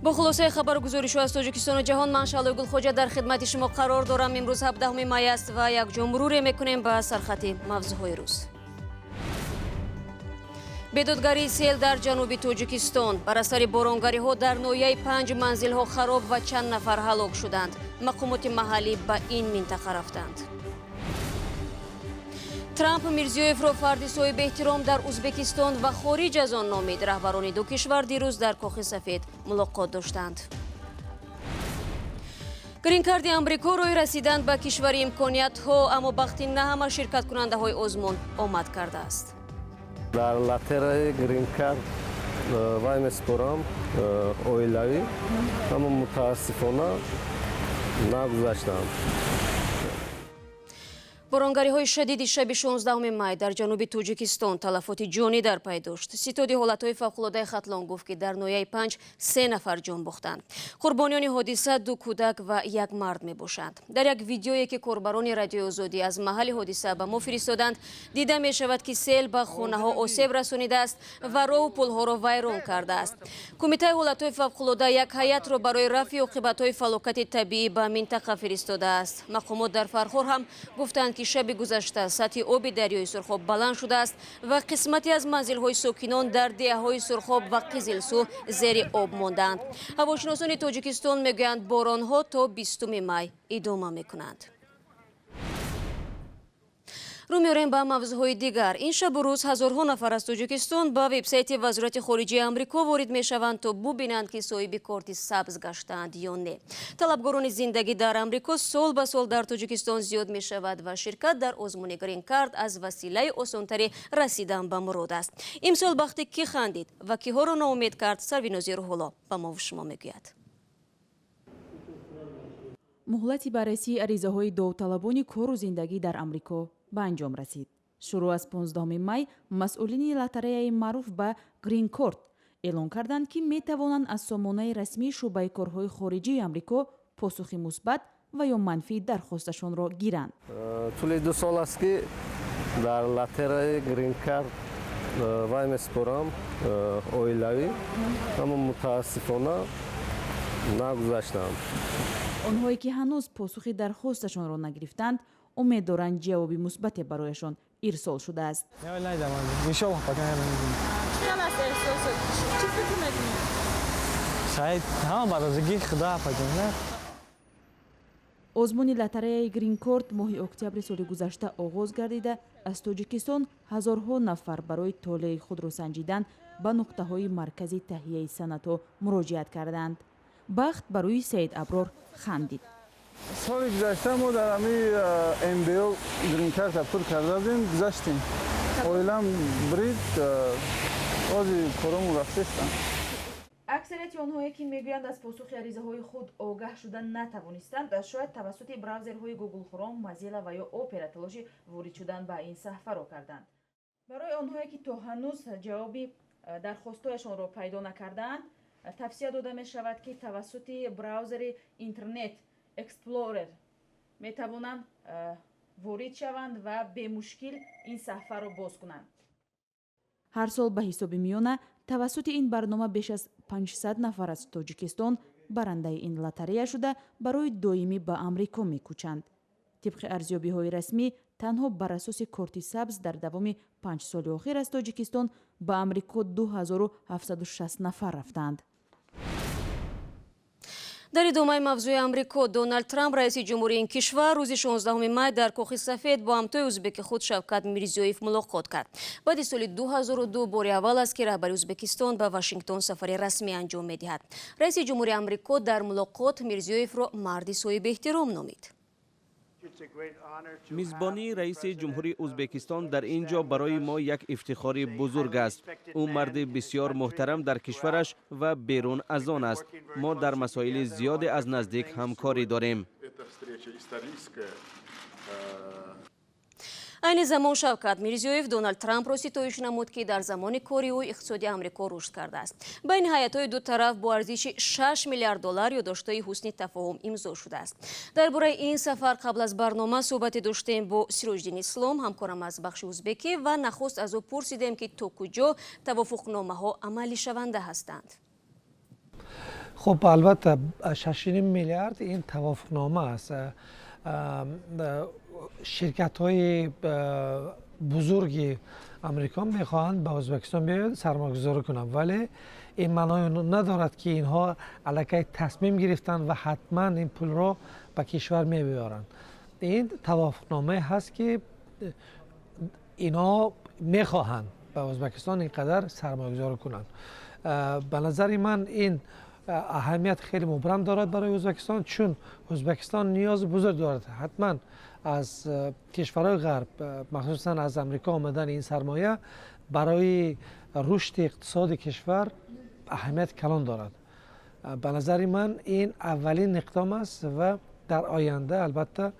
با خلاصه خبرگزاری شو از تاجیکستان و جهان، من شعله گلخوجه در خدمت شما قرار دارم. امروز 17 می است و یک جا مرور میکنیم به سرخط موضوعهای روز. بیدادگری سیل در جنوب تاجیکستان. بر اثر بارانگاری ها در ناحیه 5 منزل ها خراب و چند نفر هلاک شدند. مقامات محلی به این منطقه رفتند. ترامپ میرزیویف را فردی صاحب احترام در ازبکستان و خارج از آن نامید. رهبران دو کشور دیروز در کاخ سفید ملاقات داشتند. گرین کارت امریکا روی رسیدن به کشور امکانیت ها، اما وقتی نه همه شرکت کننده های آزمون آمد کرده است. در لاترای گرین کارت وای مسپرام اویلاوی، اما متاسفانه نگذاشتم. بارانگاری های شدید شب 16 می در جنوب تاجیکستان تلفات جانی در پی داشت. ستاد حالت های فوق‌العاده خطلان گفت که در ناحیه 5 3 نفر جان باختند. قربانیان حادثه 2 کودک و 1 مرد می باشند. در یک ویدیویی که کاربران رادیو آزادی از محل حادثه به ما فرستادند، دیده می شود که سیل به خانه ها آسیب رسانیده است و راه و پل ها را ویران کرده است. کمیته حالت های فوق‌العاده یک هیئت را برای رفع عاقبت های فلاکت طبیعی به منطقه فرستاده است. مقامات در فرخار هم گفتند که شب گذشته سطح آب دریای سرخاب بلند شده است و قسمتی از منزل‌های ساکنان در دهه‌های سرخاب و قزلسو زیر آب ماندند. هواشناسان تاجیکستان میگویند باران‌ها تا 20 می ادامه می‌کنند. رو می‌آوریم به موضوعهای دیگر. این شب و روز هزارها نفر از تاجیکستان به وبسایت وزارت خارجه آمریکا وارد می‌شوند تا ببینند که صاحب کارت سبز گشتند یا نه. طلبگاران زندگی در آمریکا سال به سال در تاجیکستان زیاد می‌شود و شرکت در آزمون گرین کارت از وسیله آسان‌تری رسیدن به مراد است. امسال وقتی کی خندید و کی‌ها را ناامید کرد، سربینازی روح‌الله به ما و شما می‌گوید. مهلتی بررسی عریضه‌های داوطلبان کار و زندگی در آمریکا به انجام رسید. شروع از 15 می مسئولین لاترای معروف به گرین کارت اعلام کردند که می توانند از سامانه رسمی شعبه کارهای خارجی آمریکا پاسخ مثبت و یا منفی درخواستشان را گیرند. طول 2 سال است که در لاترای گرین کارت وای مسپرام اویلاوی، اما متاسفانه نگذاشتم. آنهایی که هنوز پاسخ درخواستشان را نگرفتند امید دارند جوابی مثبت برایشان ارسال شده است. آزمون لاترای گرین کارت ماه اکتبر سال گذشته آغاز گردیده از تاجیکستان هزارها نفر برای طالع خود را سنجیدن به نقطه‌های مرکزی تهیه سند مراجعت کردند. بخت برای سید ابرار خندید. سال گذشته ما در همین MBO گرین کارت اپلود کرده بودیم، گذاشتیم. اویلام برید آزی کارمون رفتستم. اکثریت آنهایی که میگویند از پاسخ عریضه‌های خود آگاه شدن نتوانستند، شاید توسط براوزرهای گوگل کروم، موزیلا و یا اپرا تلاش وارد شدن به این صفحه را کردند. برای آنهایی که تا هنوز جوابی درخواست‌هایشان را پیدا نکردند، توصیه داده می شود که توسط براوزر اینترنت اکسپلورر می توانند وارد شوند و به مشکل این صفحه را باز کنند. هر سال به حساب میانه توسط این برنامه بیش از 500 نفر از تاجیکستان برنده این لاتریا شده برای دائمی به آمریکا میکوچند. طبق ارزیابی‌های رسمی تنها بر اساس کارت سبز در دوام 5 سال اخیر از تاجیکستان به آمریکا 2760 نفر رفتند. در ادامه موضوع آمریکا، دونالد ترامپ رئیس جمهوری این کشور روز 16 می در کاخ سفید با همتای ازبک خود شوکت میرزیویف ملاقات کرد. بعد سال 2002 بار اول است که رهبر ازبکستان به واشنگتن سفر رسمی انجام می‌دهد. رئیس جمهوری آمریکا در ملاقات میرزیویف را مردی صاحب احترام نامید. میزبانی رئیس جمهوری ازبکستان در اینجا برای ما یک افتخار بزرگ است. او مرد بسیار محترم در کشورش و بیرون از آن است. ما در مسائل زیاد از نزدیک همکاری داریم. این زمان شوکت میرزیویف دونالد ترامپ را ستایش نمود که در زمان کاری او اقتصاد آمریکا رشد کرده است. بین هیئت‌های دو طرف با ارزش 6 میلیارد دلار یادداشت‌های حسن تفاهم امضا شده است. درباره این سفر قبل از برنامه صحبت داشتیم با سیروجدین اسلام، همکارم از بخش ازبکی، و نخست از او پرسیدیم که تا کجا توافقنامه‌ها عملی شونده هستند. خب البته 6.5 میلیارد این توافقنامه است. شرکت های بزرگ امریکا میخواهند به ازبکستان بیاید سرمایه‌گذاری کنند، ولی این معنی ندارد که اینها علیه تصمیم گرفتن و حتما این پول را به کشور میبرند. این توافقنامه هست که اینا میخواهند به ازبکستان اینقدر سرمایه‌گذاری کنند. به نظر من این اهمیت خیلی مبرم دارد برای ازبکستان، چون ازبکستان نیاز بزرگ دارد. حتما از کشورهای غرب مخصوصا از امریکا آمدن این سرمایه برای رشد اقتصاد کشور اهمیت کلان دارد. به نظر من این اولین اقدام است و در آینده البته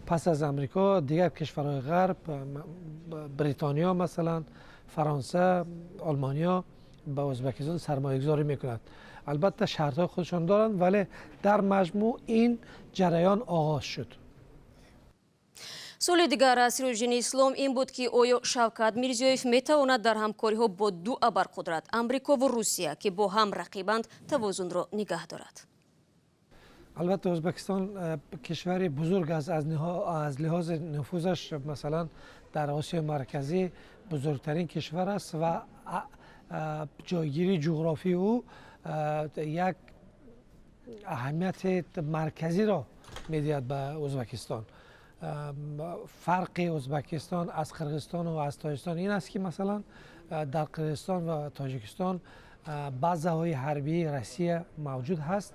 پس از امریکا دیگر کشورهای غرب، بریتانیا مثلا، فرانسه، آلمانیا به ازبکستان سرمایه گذاری میکند. البته شرط های خودشان دارند، ولی در مجموع این جریان آغاز شد. سوال دیگر از سیروژنی اسلام این بود که آیا شوکت میرزیویف میتواند در همکاری‌ها با دو ابرقدرت امریکا و روسیه که با هم رقیبند توازن را نگه دارد؟ البته ازبکستان کشوری بزرگ است. از لحاظ نفوذش مثلا در آسیا مرکزی بزرگترین کشور است و جایگیری جغرافی او یک اهمیت مرکزی را میدهد به ازبکستان. فرق ازبکستان از قرقیزستان و از تاجیکستان این است که مثلا در قرقیزستان و تاجیکستان بازه‌های حربی روسیه موجود هست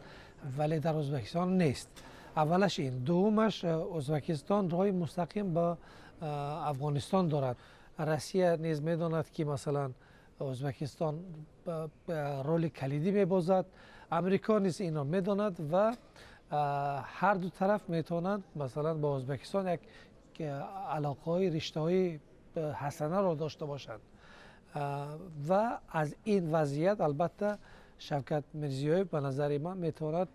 ولی در ازبکستان نیست. اولش این. دومش ازبکستان راه مستقیم به افغانستان دارد. روسیه نیز میداند که مثلا ازبکستان رول کلیدی میبازد. امریکا نیز این را میداند و هر دو طرف میتونند مثلا با ازبکستان یک علاقه های رشته های حسنه را داشته باشند و از این وضعیت البته شوکت میرزیویف به نظر من میتواند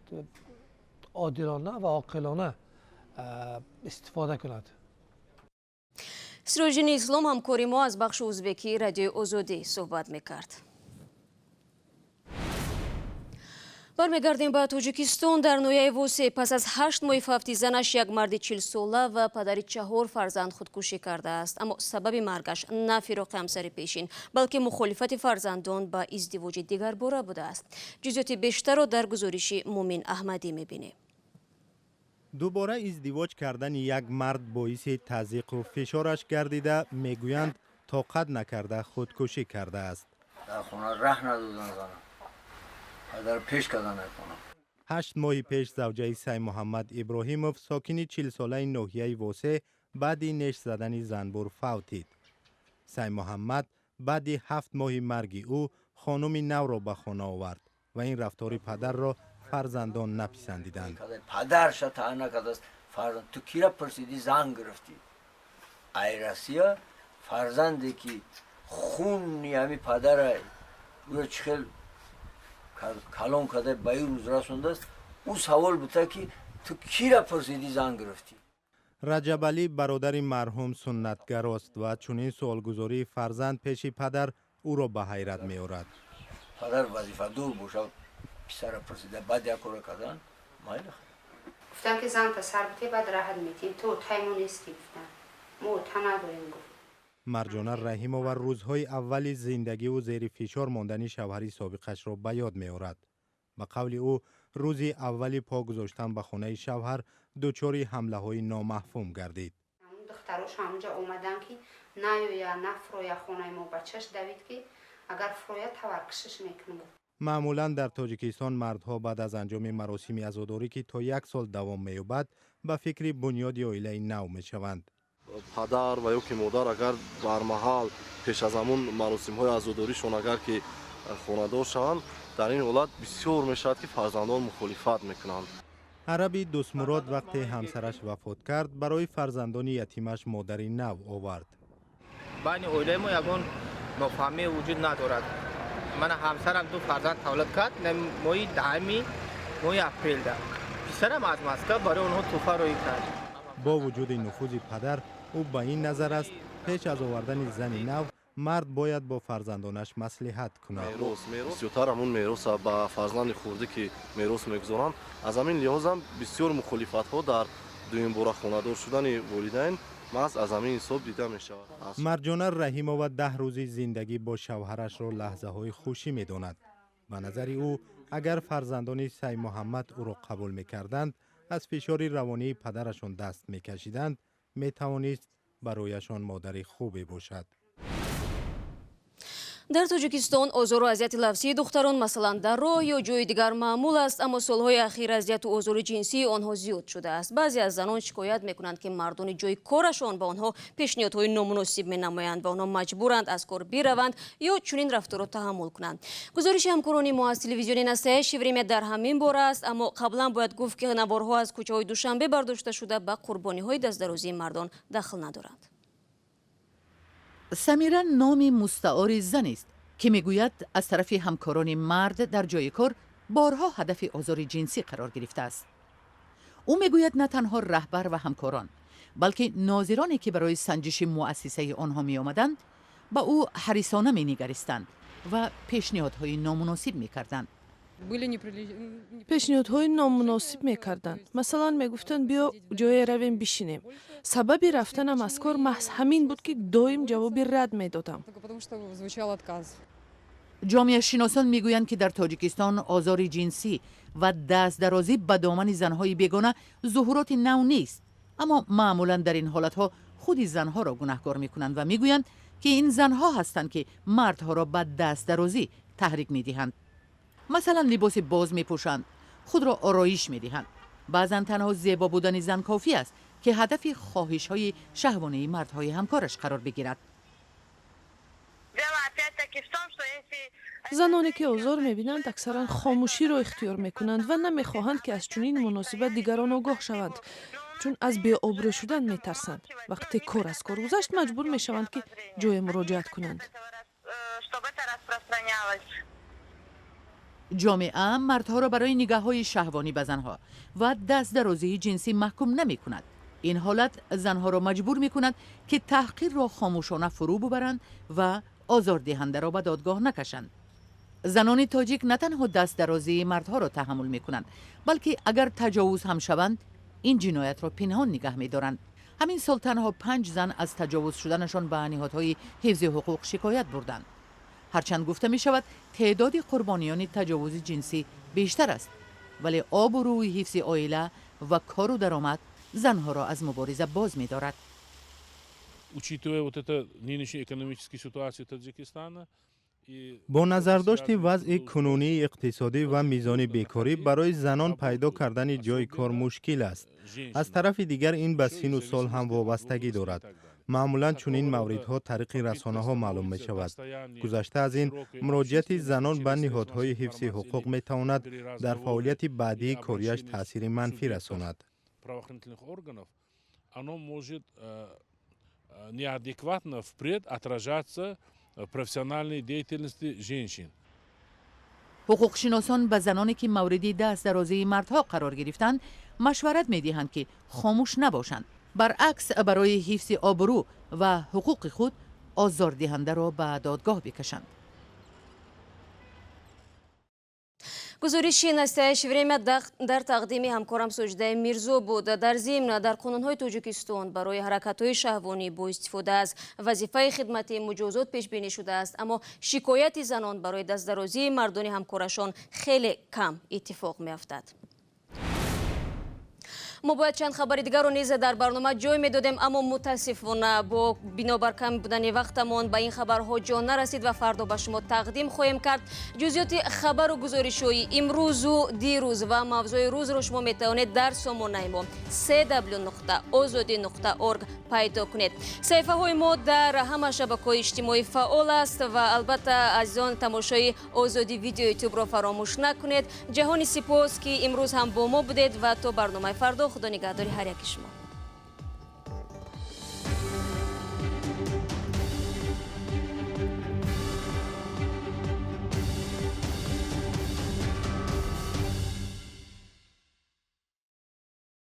عادلانه و عاقلانه استفاده کند. سیروژنی اسلام همکاری ما از بخش ازبکی رادیو آزادی صحبت میکرد. برمیگردیم به تاجیکستان. در نویه ووسه پس از 8 ماه وفات زنش یک مرد 40 ساله و پدری 4 فرزند خودکشی کرده است، اما سبب مرگش نه فراق همسر پیشین بلکه مخالفت فرزندان با ازدواج دیگر باره بوده است. جزئیات بیشتر را در گزارش مومن احمدی میبینیم. دوباره ازدواج کردن یک مرد باعث تضییق و فشارش گردیده، میگویند طاقت نکرده خودکشی کرده است. در خونه راه ندادن زنم. پدر پیش کردن نکنم. 8 ماه پیش زوجه سای محمد ابراهیموف ساکن 40 ساله ناحیه ووسه بعد نش زدن زنبور فوتید. سای محمد بعد 7 ماه مرگ او خانم نو را به خانه آورد و این رفتار پدر را فرزندان نپسندیدند. پدرش تا نکرد فرزند تو کی را پرسیدی زنگ گرفتی؟ ای راسیا فرزندی که خون یعنی پدر او چخل کلان کرده به این روز رسونده است. او سوال بوده که تو کی را پرسیدی زنگ گرفتی؟ رجب علی برادر مرحوم سنتگر است و چنین سوالگزاری فرزند پیش پدر او را به حیرت می آورد. پدر وظیفه دور باشه پسر پرسیده بعد یک کار کردن مایل گفتن که زن پسر بوده بعد راحت میتین تو تایمون نیستی گفتن ما تنها داریم گفت. مرجانه رحیم‌آور روزهای اول زندگی و زیر فشار ماندن شوهری سابقش را به یاد می‌آورد. به قول او روز اول پا گذاشتن به خانه شوهر دچار حمله‌های نامفهوم گردید. اون دختراش همونجا اومدن که نه یا نفرویا خونه ما بچهش دوید که اگر فرویا تورکشش میکنه. معمولا در تاجیکستان مردها بعد از انجام مراسم عزاداری که تا 1 سال دوام می‌یابد به فکر بنیاد عائله نو می‌شوند. پدر و یا که مادر اگر بر محل پیش از همون مراسم های عزاداریشون اگر که خانه‌دار شوند در این حالت بسیار میشود که فرزندان مخالفت میکنند. عربی دوست مراد وقتی همسرش وفات کرد برای فرزندان یتیمش مادری نو آورد. بین عائله ما یگان نافهمی وجود ندارد. من همسرم 2 فرزند تولد کرد ماه 10 ماه اپریل ده. پسرم از مسکو برای اونها تحفه روی کرد. با وجود نفوذ پدر او به این نظر است پیش از آوردن زن نو مرد باید با فرزندانش مصلحت کند. بسیارتر همون میراث با فرزند خورده که میراث میگذارند، از همین لحاظ هم بسیار مخالفت ها در دویم بار خانه‌دار شدن والدین محض از همین حساب دیده می شود. مرجانه رحیمова 10 روزی زندگی با شوهرش را لحظه های خوشی می داند. به نظر او اگر فرزندان سید محمد او را قبول می کردند، از فشار روانی پدرشان دست می کشیدند، می توانست برایشان مادر خوبی باشد. дар тоҷикистон озору азияти лафзии духтарон масалан дар роҳ ё ҷои дигар маъмул аст, аммо солҳои ахир азияту озори ҷинсии онҳо зиёд шудааст. баъзе аз занон шикоят мекунанд ки мардони ҷои корашон ба онҳо пешниҳодҳои номуносиб менамоянд ва онҳо маҷбуранд аз кор бираванд ё чунин рафторро таҳаммул кунанд. гузориши ҳамкорони мо аз телевизиони настоящее время дар ҳамин бора аст, аммо қаблан бояд гуфт ки наворҳо аз кӯчаҳои душанбе бардошта шуда ба қурбониҳои дастдарозии мардон дахл надоранд. سمیرا نام مستعار زن است که میگوید از طرف همکاران مرد در جای کار بارها هدف آزار جنسی قرار گرفته است. او میگوید نه تنها رهبر و همکاران بلکه ناظرانی که برای سنجش مؤسسه آنها می آمدند با او حریصانه می نگریستند و پیشنهادهای نامناسب می کردند. پیشنهادهای نامناسب میکردند. مثلا میگفتند بیا جای رویم بشینیم. سبب رفتنم از کار محض همین بود که دائم جواب رد میدادم. جامعه شناسان میگویند که در تاجیکستان آزار جنسی و دست درازی به دامن زنهای بیگانه ظهورات نو نیست، اما معمولا در این حالتها خود زنها را گناهکار میکنند و میگویند که این زنها هستند که مردها را به دست درازی تحریک میدهند. مثلا لباس باز می پوشند، خود را آرایش می دهند. بعضا تنها زیبا بودن زن کافی است که هدف خواهش های شهوانی مردهای همکارش قرار بگیرد. زنانی که آزار می بینند اکثرا خاموشی را اختیار می کنند و نمی خواهند که از چنین مناسبت دیگران آگاه شوند، چون از بی آبرو شدن می ترسند. وقتی کار از کار گذشت مجبور می شوند که جای مراجعت کنند. جامعه مردها را برای نگاه‌های شهوانی به زنها و دست درازی جنسی محکوم نمی کند. این حالت زنها را مجبور می کند که تحقیر را خاموشانه فرو ببرند و آزاردهنده را به دادگاه نکشند. زنان تاجیک نه تنها دست درازی مردها را تحمل می کنند، بلکه اگر تجاوز هم شوند این جنایت را پنهان نگه می دارند. همین سال تنها 5 زن از تجاوز شدنشان به نهادهای حفظ حقوق شکایت بردند. هرچند گفته می شود تعداد قربانیان تجاوز جنسی بیشتر است، ولی آبروی حفظ عائله و کار و درآمد زنها را از مبارزه باز می دارد. با نظرداشت وضع کنونی اقتصادی و میزان بیکاری برای زنان پیدا کردن جای کار مشکل است. از طرف دیگر این به سن و سال هم وابستگی دارد. معمولا چنین موردها طریق رسانه ها معلوم می شود. گذشته از این مراجعت زنان به نهادهای حفظ حقوق می تواند در فعالیت بعدی کاریش تاثیر منفی رساند. неадекватно впредь отражаться в профессиональной деятельности женщин. حقوقشناسان به زنانی که مورد دست درازی مردها قرار گرفتند مشورت می دهند که خاموش نباشند. برعکس برای حفظ آبرو و حقوق خود آزاردهنده را به دادگاه بکشند. гузориши настоящее время дар тақдими ҳамкорам Соҷидаи Мирзо буд. дар зимн дар қонунҳои Тоҷикистон барои ҳаракатҳои шаҳвонӣ бо истифода аз вазифаи хидмати муҷозот пешбинӣ шудааст, аммо шикояти занон барои дастдарозии мардони ҳамкорашон хеле кам иттифоқ меафтад. мо бояд чанд хабари дигарро низ дар барнома ҷой медодем, аммо мутаассифона бо бинобар кам будани вақтамон ба ин хабарҳо ҷо нарасид ва фардо ба шумо тақдим хоҳем кард. ҷузъиёти хабару гузоришҳои имрӯзу дирӯз ва мавзӯи рӯзро шумо метавонед дар сомонаи мо cw.ozodi.org пайдо кунед. саҳифаҳои мо дар ҳама шабакаҳои иҷтимоӣ фаъол аст ва албатта азизон тамошои Озоди видео ютубро фаромӯш накунед. ҷаҳони сипос ки имрӯз ҳам бо мо будед ва то барномаи фардо худо нигаҳдори ҳар яки шумо.